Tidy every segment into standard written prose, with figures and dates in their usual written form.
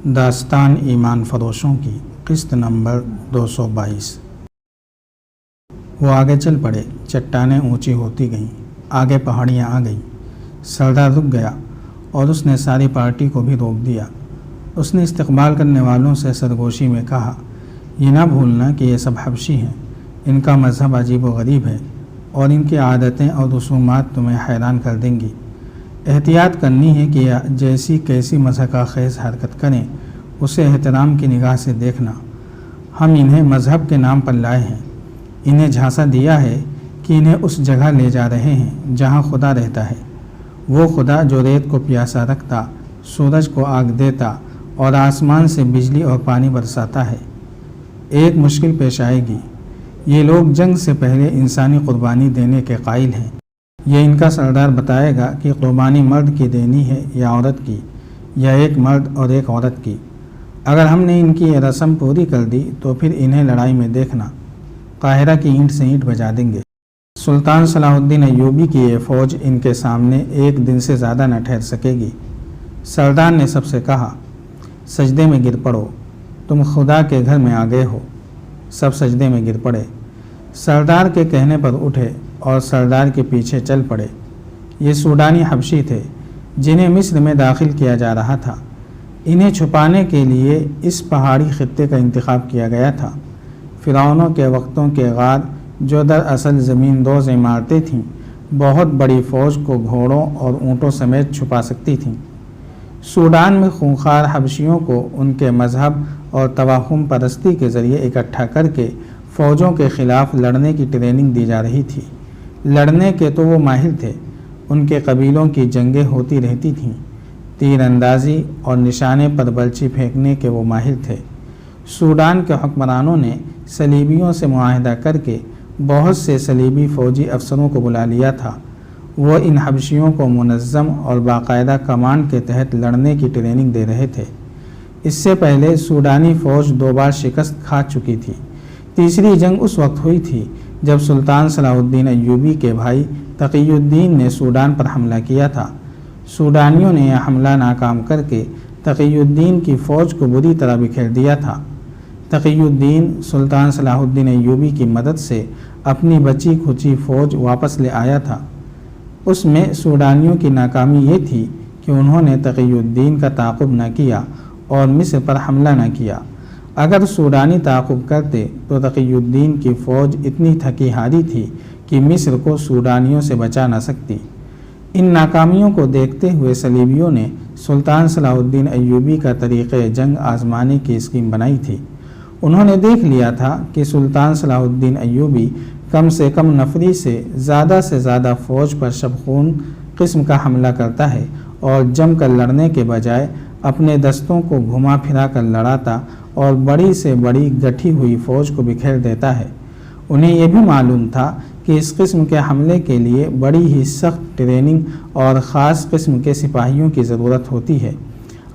داستان ایمان فروشوں کی قسط نمبر 222۔ وہ آگے چل پڑے، چٹانیں اونچی ہوتی گئیں، آگے پہاڑیاں آ گئیں۔ سردار رک گیا اور اس نے ساری پارٹی کو بھی روک دیا۔ اس نے استقبال کرنے والوں سے سرگوشی میں کہا، یہ نہ بھولنا کہ یہ سب حبشی ہیں، ان کا مذہب عجیب و غریب ہے اور ان کی عادتیں اور رسومات تمہیں حیران کر دیں گی۔ احتیاط کرنی ہے کہ جیسی کیسی مضحکہ خیز حرکت کریں اسے احترام کی نگاہ سے دیکھنا۔ ہم انہیں مذہب کے نام پر لائے ہیں، انہیں جھانسا دیا ہے کہ انہیں اس جگہ لے جا رہے ہیں جہاں خدا رہتا ہے، وہ خدا جو ریت کو پیاسا رکھتا، سورج کو آگ دیتا اور آسمان سے بجلی اور پانی برساتا ہے۔ ایک مشکل پیش آئے گی، یہ لوگ جنگ سے پہلے انسانی قربانی دینے کے قائل ہیں۔ یہ ان کا سردار بتائے گا کہ قربانی مرد کی دینی ہے یا عورت کی، یا ایک مرد اور ایک عورت کی۔ اگر ہم نے ان کی یہ رسم پوری کر دی تو پھر انہیں لڑائی میں دیکھنا، قاہرہ کی اینٹ سے اینٹ بجا دیں گے۔ سلطان صلاح الدین ایوبی کی یہ فوج ان کے سامنے ایک دن سے زیادہ نہ ٹھہر سکے گی۔ سردار نے سب سے کہا، سجدے میں گر پڑو، تم خدا کے گھر میں آ گئے ہو۔ سب سجدے میں گر پڑے، سردار کے کہنے پر اٹھے اور سردار کے پیچھے چل پڑے۔ یہ سوڈانی حبشی تھے جنہیں مصر میں داخل کیا جا رہا تھا۔ انہیں چھپانے کے لیے اس پہاڑی خطے کا انتخاب کیا گیا تھا۔ فرعونوں کے وقتوں کے غار جو دراصل زمین دوز عمارتیں تھیں، بہت بڑی فوج کو گھوڑوں اور اونٹوں سمیت چھپا سکتی تھیں۔ سوڈان میں خونخوار حبشیوں کو ان کے مذہب اور توہم پرستی کے ذریعے اکٹھا کر کے فوجوں کے خلاف لڑنے کی ٹریننگ دی جا رہی تھی۔ لڑنے کے تو وہ ماہر تھے، ان کے قبیلوں کی جنگیں ہوتی رہتی تھیں۔ تیر اندازی اور نشانے پر برچی پھینکنے کے وہ ماہر تھے۔ سوڈان کے حکمرانوں نے صلیبیوں سے معاہدہ کر کے بہت سے صلیبی فوجی افسروں کو بلا لیا تھا۔ وہ ان حبشیوں کو منظم اور باقاعدہ کمانڈ کے تحت لڑنے کی ٹریننگ دے رہے تھے۔ اس سے پہلے سوڈانی فوج 2 بار شکست کھا چکی تھی۔ تیسری جنگ اس وقت ہوئی تھی جب سلطان صلاح الدین ایوبی کے بھائی تقی الدین نے سوڈان پر حملہ کیا تھا۔ سوڈانیوں نے یہ حملہ ناکام کر کے تقی الدین کی فوج کو بری طرح بکھیر دیا تھا۔ تقی الدین سلطان صلاح الدین ایوبی کی مدد سے اپنی بچی کھچی فوج واپس لے آیا تھا۔ اس میں سوڈانیوں کی ناکامی یہ تھی کہ انہوں نے تقی الدین کا تعاقب نہ کیا اور مصر پر حملہ نہ کیا۔ اگر سوڈانی تعاقب کرتے تو تقی الدین کی فوج اتنی تھکی ہاری تھی کہ مصر کو سوڈانیوں سے بچا نہ سکتی۔ ان ناکامیوں کو دیکھتے ہوئے صلیبیوں نے سلطان صلاح الدین ایوبی کا طریقہ جنگ آزمانے کی اسکیم بنائی تھی۔ انہوں نے دیکھ لیا تھا کہ سلطان صلاح الدین ایوبی کم سے کم نفری سے زیادہ فوج پر شبخون قسم کا حملہ کرتا ہے اور جم کر لڑنے کے بجائے اپنے دستوں کو گھما پھرا کر لڑاتا اور بڑی سے بڑی گٹھی ہوئی فوج کو بکھیر دیتا ہے۔ انہیں یہ بھی معلوم تھا کہ اس قسم کے حملے کے لیے بڑی ہی سخت ٹریننگ اور خاص قسم کے سپاہیوں کی ضرورت ہوتی ہے۔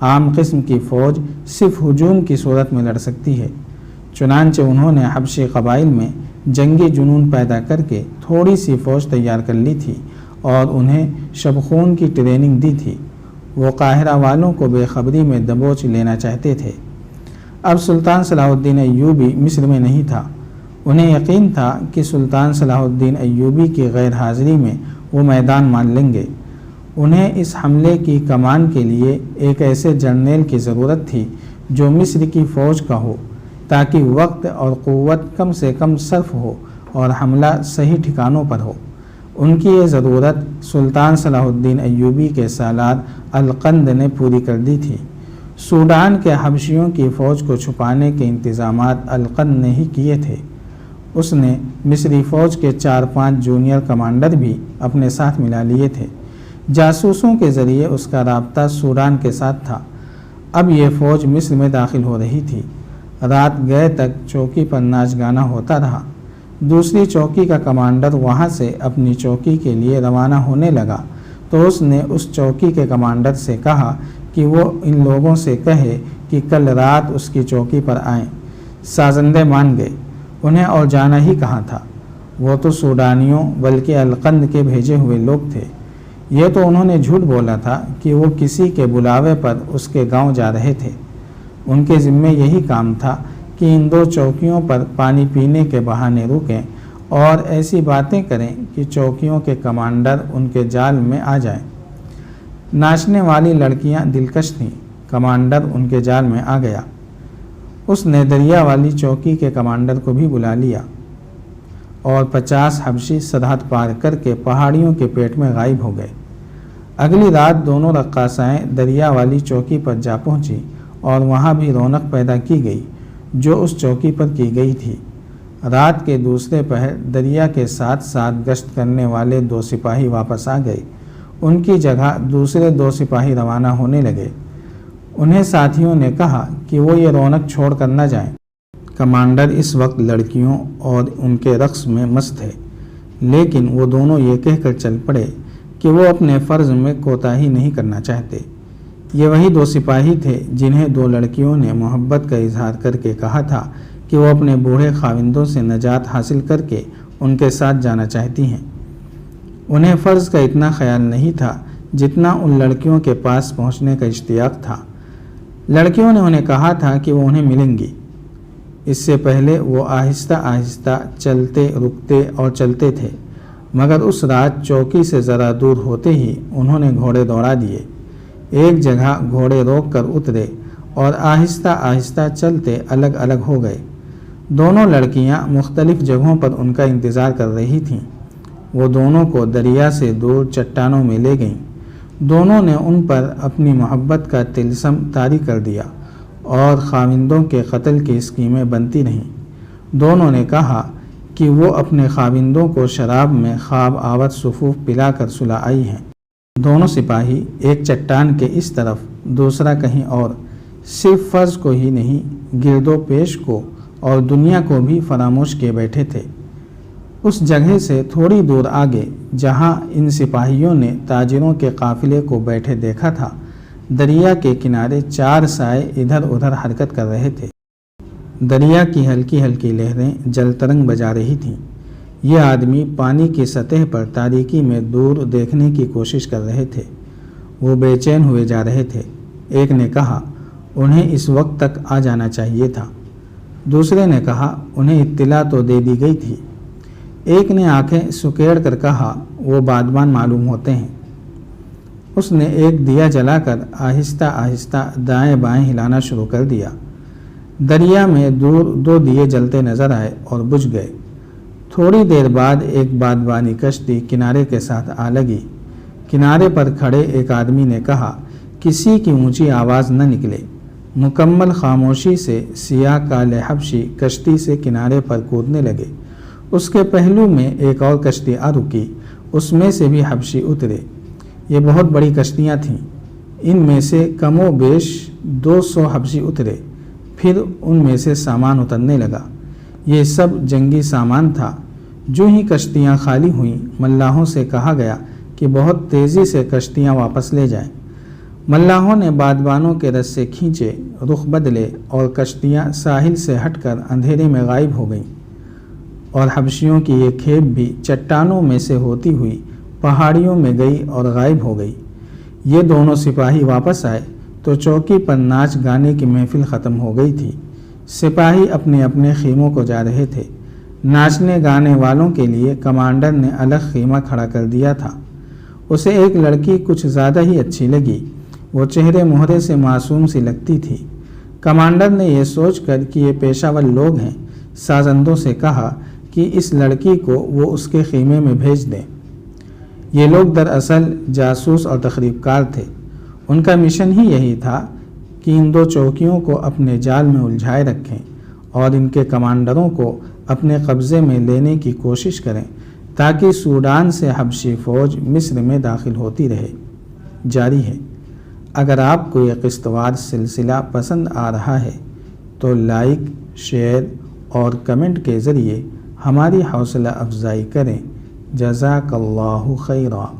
عام قسم کی فوج صرف ہجوم کی صورت میں لڑ سکتی ہے۔ چنانچہ انہوں نے حبشی قبائل میں جنگی جنون پیدا کر کے تھوڑی سی فوج تیار کر لی تھی اور انہیں شبخون کی ٹریننگ دی تھی۔ وہ قاہرہ والوں کو بے خبری میں دبوچ لینا چاہتے تھے۔ اب سلطان صلاح الدین ایوبی مصر میں نہیں تھا۔ انہیں یقین تھا کہ سلطان صلاح الدین ایوبی کی غیر حاضری میں وہ میدان مان لیں گے۔ انہیں اس حملے کی کمان کے لیے ایک ایسے جرنیل کی ضرورت تھی جو مصر کی فوج کا ہو، تاکہ وقت اور قوت کم سے کم صرف ہو اور حملہ صحیح ٹھکانوں پر ہو۔ ان کی یہ ضرورت سلطان صلاح الدین ایوبی کے سالار القند نے پوری کر دی تھی۔ سوڈان کے حبشیوں کی فوج کو چھپانے کے انتظامات القند نے ہی کیے تھے۔ اس نے مصری فوج کے 4-5 جونیئر کمانڈر بھی اپنے ساتھ ملا لیے تھے۔ جاسوسوں کے ذریعے اس کا رابطہ سوڈان کے ساتھ تھا۔ اب یہ فوج مصر میں داخل ہو رہی تھی۔ رات گئے تک چوکی پر ناچ گانا ہوتا رہا۔ دوسری چوکی کا کمانڈر وہاں سے اپنی چوکی کے لیے روانہ ہونے لگا تو اس نے اس چوکی کے کمانڈر سے کہا کہ وہ ان لوگوں سے کہے کہ کل رات اس کی چوکی پر آئیں۔ سازندے مان گئے، انہیں اور جانا ہی کہاں تھا۔ وہ تو سوڈانیوں بلکہ القند کے بھیجے ہوئے لوگ تھے۔ یہ تو انہوں نے جھوٹ بولا تھا کہ وہ کسی کے بلاوے پر اس کے گاؤں جا رہے تھے۔ ان کے ذمے یہی کام تھا کہ ان 2 چوکیوں پر پانی پینے کے بہانے رکیں اور ایسی باتیں کریں کہ چوکیوں کے کمانڈر ان کے جال میں آ جائیں۔ ناچنے والی لڑکیاں دلکش تھیں، کمانڈر ان کے جال میں آ گیا۔ اس نے دریا والی چوکی کے کمانڈر کو بھی بلا لیا اور 50 حبشی سرحد پار کر کے پہاڑیوں کے پیٹ میں غائب ہو گئے۔ اگلی رات دونوں رقاصائیں دریا والی چوکی پر جا پہنچی اور وہاں بھی رونق پیدا کی گئی جو اس چوکی پر کی گئی تھی۔ رات کے دوسرے پہر دریا کے ساتھ ساتھ گشت کرنے والے 2 سپاہی واپس آ گئے۔ ان کی جگہ دوسرے 2 سپاہی روانہ ہونے لگے۔ انہیں ساتھیوں نے کہا کہ وہ یہ رونق چھوڑ کر نہ جائیں۔ کمانڈر اس وقت لڑکیوں اور ان کے رقص میں مست تھے، لیکن وہ دونوں یہ کہہ کر چل پڑے کہ وہ اپنے فرض میں کوتاہی نہیں کرنا چاہتے۔ یہ وہی 2 سپاہی تھے جنہیں 2 لڑکیوں نے محبت کا اظہار کر کے کہا تھا کہ وہ اپنے بوڑھے خاوندوں سے نجات حاصل کر کے ان کے ساتھ جانا چاہتی ہیں۔ انہیں فرض کا اتنا خیال نہیں تھا جتنا ان لڑکیوں کے پاس پہنچنے کا اشتیاق تھا۔ لڑکیوں نے انہیں کہا تھا کہ وہ انہیں ملیں گی۔ اس سے پہلے وہ آہستہ آہستہ چلتے رکتے اور چلتے تھے، مگر اس رات چوکی سے ذرا دور ہوتے ہی انہوں نے گھوڑے دوڑا دیے۔ ایک جگہ گھوڑے روک کر اترے اور آہستہ آہستہ چلتے الگ الگ ہو گئے۔ دونوں لڑکیاں مختلف جگہوں پر ان کا انتظار کر رہی تھیں۔ وہ دونوں کو دریا سے دور چٹانوں میں لے گئیں۔ دونوں نے ان پر اپنی محبت کا طلسم طاری کر دیا اور خاوندوں کے قتل کی اسکیمیں بنتی رہیں۔ دونوں نے کہا کہ وہ اپنے خاوندوں کو شراب میں خواب آور صفوف پلا کر سلا آئی ہیں۔ دونوں سپاہی ایک چٹان کے اس طرف دوسرا کہیں اور، صرف فرض کو ہی نہیں گرد و پیش کو اور دنیا کو بھی فراموش کیے بیٹھے تھے۔ اس جگہ سے تھوڑی دور آگے جہاں ان سپاہیوں نے تاجروں کے قافلے کو بیٹھے دیکھا تھا، دریا کے کنارے 4 سائے ادھر ادھر حرکت کر رہے تھے۔ دریا کی ہلکی ہلکی لہریں جل ترنگ بجا رہی تھیں۔ یہ آدمی پانی کی سطح پر تاریکی میں دور دیکھنے کی کوشش کر رہے تھے۔ وہ بے چین ہوئے جا رہے تھے۔ ایک نے کہا انہیں اس وقت تک آ جانا چاہیے تھا۔ دوسرے نے کہا انہیں اطلاع تو دے دی گئی تھی۔ ایک نے آنکھیں سکیڑ کر کہا وہ بادبان معلوم ہوتے ہیں۔ اس نے ایک دیا جلا کر آہستہ آہستہ دائیں بائیں ہلانا شروع کر دیا۔ دریا میں دور 2 دیے جلتے نظر آئے اور بجھ گئے۔ تھوڑی دیر بعد ایک بادبانی کشتی کنارے کے ساتھ آ لگی۔ کنارے پر کھڑے ایک آدمی نے کہا کسی کی اونچی آواز نہ نکلے۔ مکمل خاموشی سے سیاہ کالے حبشی کشتی سے کنارے پر کودنے لگے۔ اس کے پہلو میں ایک اور کشتی آ رکی، اس میں سے بھی حبشی اترے۔ یہ بہت بڑی کشتیاں تھیں۔ ان میں سے کم و بیش 200 حبشی اترے، پھر ان میں سے سامان اترنے لگا۔ یہ سب جنگی سامان تھا۔ جو ہی کشتیاں خالی ہوئیں، ملاحوں سے کہا گیا کہ بہت تیزی سے کشتیاں واپس لے جائیں۔ ملاحوں نے بادبانوں کے رسے کھینچے، رخ بدلے اور کشتیاں ساحل سے ہٹ کر اندھیرے میں غائب ہو گئیں، اور حبشیوں کی یہ کھیپ بھی چٹانوں میں سے ہوتی ہوئی پہاڑیوں میں گئی اور غائب ہو گئی۔ یہ دونوں سپاہی واپس آئے تو چوکی پر ناچ گانے کی محفل ختم ہو گئی تھی۔ سپاہی اپنے اپنے خیموں کو جا رہے تھے۔ ناچنے گانے والوں کے لیے کمانڈر نے الگ خیمہ کھڑا کر دیا تھا۔ اسے ایک لڑکی کچھ زیادہ ہی اچھی لگی۔ وہ چہرے مہرے سے معصوم سی لگتی تھی۔ کمانڈر نے یہ سوچ کر کہ یہ پیشہ ور لوگ ہیں، سازندوں سے کہا کہ اس لڑکی کو وہ اس کے خیمے میں بھیج دیں۔ یہ لوگ دراصل جاسوس اور تخریب کار تھے۔ ان کا مشن ہی یہی تھا کہ ان 2 چوکیوں کو اپنے جال میں الجھائے رکھیں اور ان کے کمانڈروں کو اپنے قبضے میں لینے کی کوشش کریں تاکہ سوڈان سے حبشی فوج مصر میں داخل ہوتی رہے۔ جاری ہے۔ اگر آپ کو یہ قسط وار سلسلہ پسند آ رہا ہے تو لائک، شیئر اور کمنٹ کے ذریعے ہماری حوصلہ افزائی کریں۔ جزاک اللہ خیرا۔